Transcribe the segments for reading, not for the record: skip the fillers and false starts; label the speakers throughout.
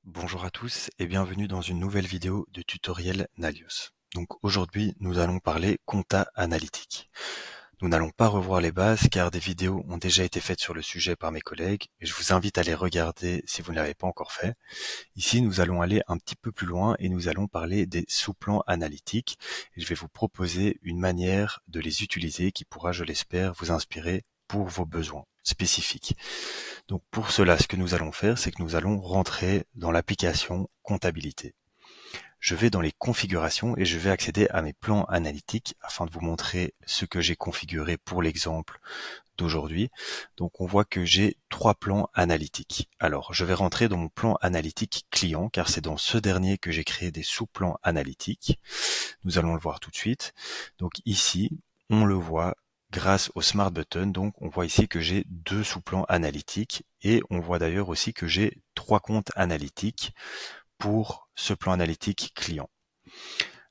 Speaker 1: Bonjour à tous et bienvenue dans une nouvelle vidéo de tutoriel Nalios. Donc aujourd'hui, nous allons parler compta analytique. Nous n'allons pas revoir les bases car des vidéos ont déjà été faites sur le sujet par mes collègues et je vous invite à les regarder si vous ne l'avez pas encore fait. Ici, nous allons aller un petit peu plus loin et nous allons parler des sous-plans analytiques et je vais vous proposer une manière de les utiliser qui pourra, je l'espère, vous inspirer pour vos besoins spécifiques. Donc pour cela, ce que nous allons faire, c'est que nous allons rentrer dans l'application comptabilité. Je vais dans les configurations et je vais accéder à mes plans analytiques afin de vous montrer ce que j'ai configuré pour l'exemple d'aujourd'hui. Donc on voit que j'ai 3 plans analytiques. Alors je vais rentrer dans mon plan analytique client car c'est dans ce dernier que j'ai créé des sous-plans analytiques. Nous allons le voir tout de suite. Donc ici, on le voit grâce au Smart Button. Donc on voit ici que j'ai 2 sous-plans analytiques et on voit d'ailleurs aussi que j'ai 3 comptes analytiques pour ce plan analytique client.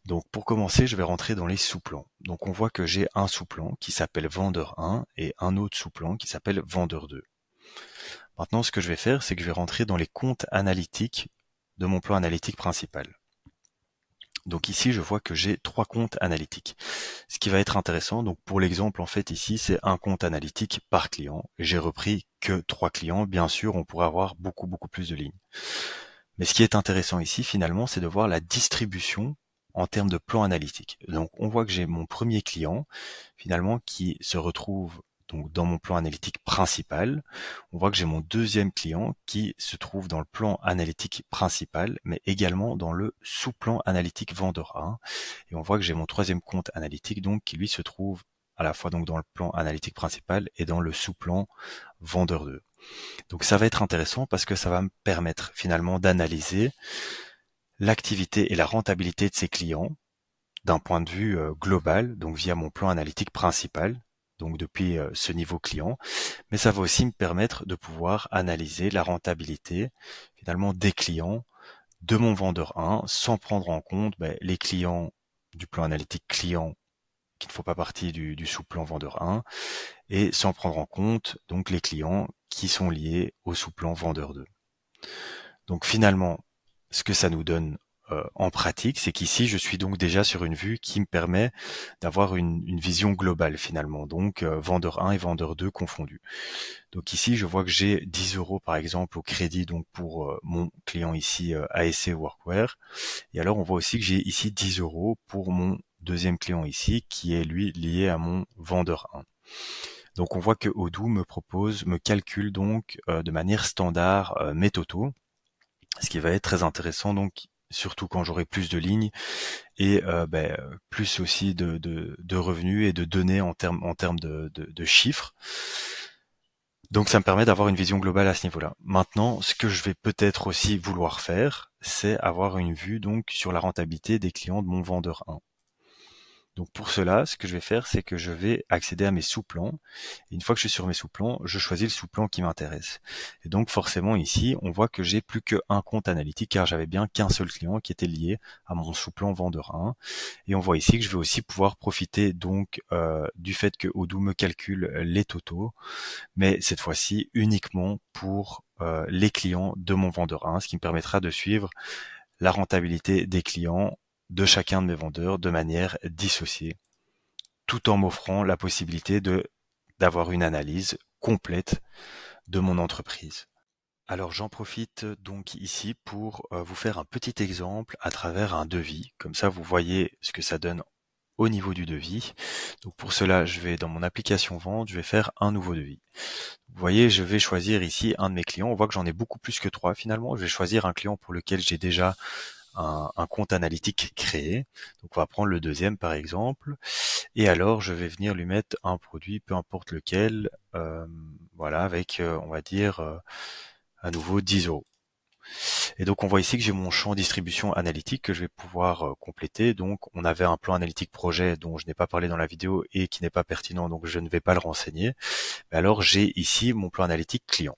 Speaker 1: Donc pour commencer, je vais rentrer dans les sous-plans. Donc on voit que j'ai un sous-plan qui s'appelle vendeur 1 et un autre sous-plan qui s'appelle vendeur 2. Maintenant, ce que je vais faire, c'est que je vais rentrer dans les comptes analytiques de mon plan analytique principal. Donc ici, je vois que j'ai 3 comptes analytiques. Ce qui va être intéressant, donc pour l'exemple, en fait, ici, c'est un compte analytique par client. J'ai repris que 3 clients. Bien sûr, on pourrait avoir beaucoup plus de lignes. Mais ce qui est intéressant ici, finalement, c'est de voir la distribution en termes de plan analytique. Donc, on voit que j'ai mon premier client, finalement, qui se retrouve donc dans mon plan analytique principal. On voit que j'ai mon deuxième client qui se trouve dans le plan analytique principal, mais également dans le sous-plan analytique vendeur 1. Et on voit que j'ai mon troisième compte analytique, donc, qui lui se trouve à la fois donc dans le plan analytique principal et dans le sous-plan vendeur 2. Donc ça va être intéressant parce que ça va me permettre finalement d'analyser l'activité et la rentabilité de ces clients d'un point de vue global, donc via mon plan analytique principal, donc depuis ce niveau client, mais ça va aussi me permettre de pouvoir analyser la rentabilité finalement des clients de mon vendeur 1 sans prendre en compte les clients du plan analytique client qui ne font pas partie du sous-plan vendeur 1 et sans prendre en compte donc les clients qui sont liés au sous-plan vendeur 2. Donc finalement, ce que ça nous donne en pratique, c'est qu'ici, je suis donc déjà sur une vue qui me permet d'avoir une vision globale finalement, donc vendeur 1 et vendeur 2 confondus. Donc ici, je vois que j'ai 10 euros par exemple au crédit donc pour mon client ici ASC Workwear. Et alors, on voit aussi que j'ai ici 10 euros pour mon deuxième client ici qui est lui lié à mon vendeur 1. Donc on voit que Odoo me calcule donc de manière standard mes totaux, ce qui va être très intéressant donc surtout quand j'aurai plus de lignes et plus aussi de revenus et de données en termes de chiffres. Donc ça me permet d'avoir une vision globale à ce niveau-là. Maintenant, ce que je vais peut-être aussi vouloir faire, c'est avoir une vue donc sur la rentabilité des clients de mon vendeur 1. Donc pour cela, ce que je vais faire, c'est que je vais accéder à mes sous-plans. Et une fois que je suis sur mes sous-plans, je choisis le sous-plan qui m'intéresse. Et donc forcément ici, on voit que j'ai plus qu'un compte analytique car j'avais bien qu'un seul client qui était lié à mon sous-plan vendeur 1. Et on voit ici que je vais aussi pouvoir profiter donc du fait que Odoo me calcule les totaux, mais cette fois-ci uniquement pour les clients de mon vendeur 1, ce qui me permettra de suivre la rentabilité des clients de chacun de mes vendeurs de manière dissociée, tout en m'offrant la possibilité d'avoir une analyse complète de mon entreprise. Alors j'en profite donc ici pour vous faire un petit exemple à travers un devis. Comme ça, vous voyez ce que ça donne au niveau du devis. Donc pour cela, je vais dans mon application vente, je vais faire un nouveau devis. Vous voyez, je vais choisir ici un de mes clients. On voit que j'en ai beaucoup plus que 3 finalement. Je vais choisir un client pour lequel j'ai déjà un compte analytique créé. Donc on va prendre le deuxième par exemple. Et alors je vais venir lui mettre un produit, peu importe lequel, voilà, avec on va dire à nouveau 10 euros. Et donc on voit ici que j'ai mon champ distribution analytique que je vais pouvoir compléter. Donc on avait un plan analytique projet dont je n'ai pas parlé dans la vidéo et qui n'est pas pertinent, donc je ne vais pas le renseigner. Mais alors j'ai ici mon plan analytique client.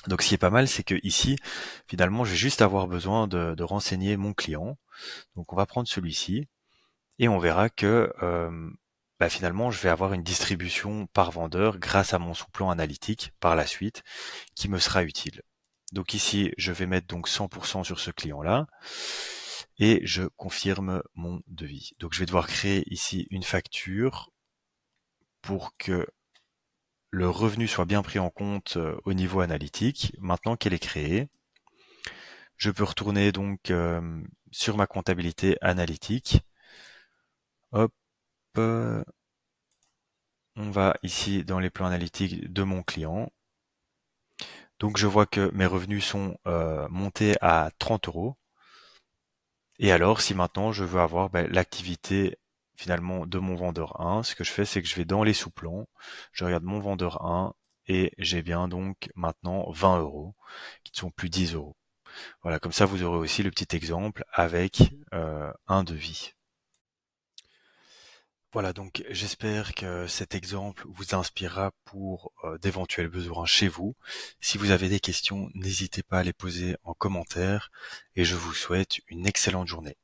Speaker 1: Donc ce qui est pas mal, c'est que ici, finalement, je vais juste avoir besoin de renseigner mon client. Donc on va prendre celui-ci et on verra que finalement, je vais avoir une distribution par vendeur grâce à mon sous-plan analytique par la suite qui me sera utile. Donc ici, je vais mettre donc 100% sur ce client-là et je confirme mon devis. Donc je vais devoir créer ici une facture pour que le revenu soit bien pris en compte au niveau analytique. Maintenant qu'elle est créée, je peux retourner donc sur ma comptabilité analytique. Hop, on va ici dans les plans analytiques de mon client. Donc je vois que mes revenus sont montés à 30 euros. Et alors, si maintenant je veux avoir l'activité finalement de mon vendeur 1, ce que je fais, c'est que je vais dans les sous-plans, je regarde mon vendeur 1 et j'ai bien donc maintenant 20 euros, qui ne sont plus 10 euros. Voilà, comme ça vous aurez aussi le petit exemple avec un devis. Voilà, donc j'espère que cet exemple vous inspirera pour d'éventuels besoins chez vous. Si vous avez des questions, n'hésitez pas à les poser en commentaire et je vous souhaite une excellente journée.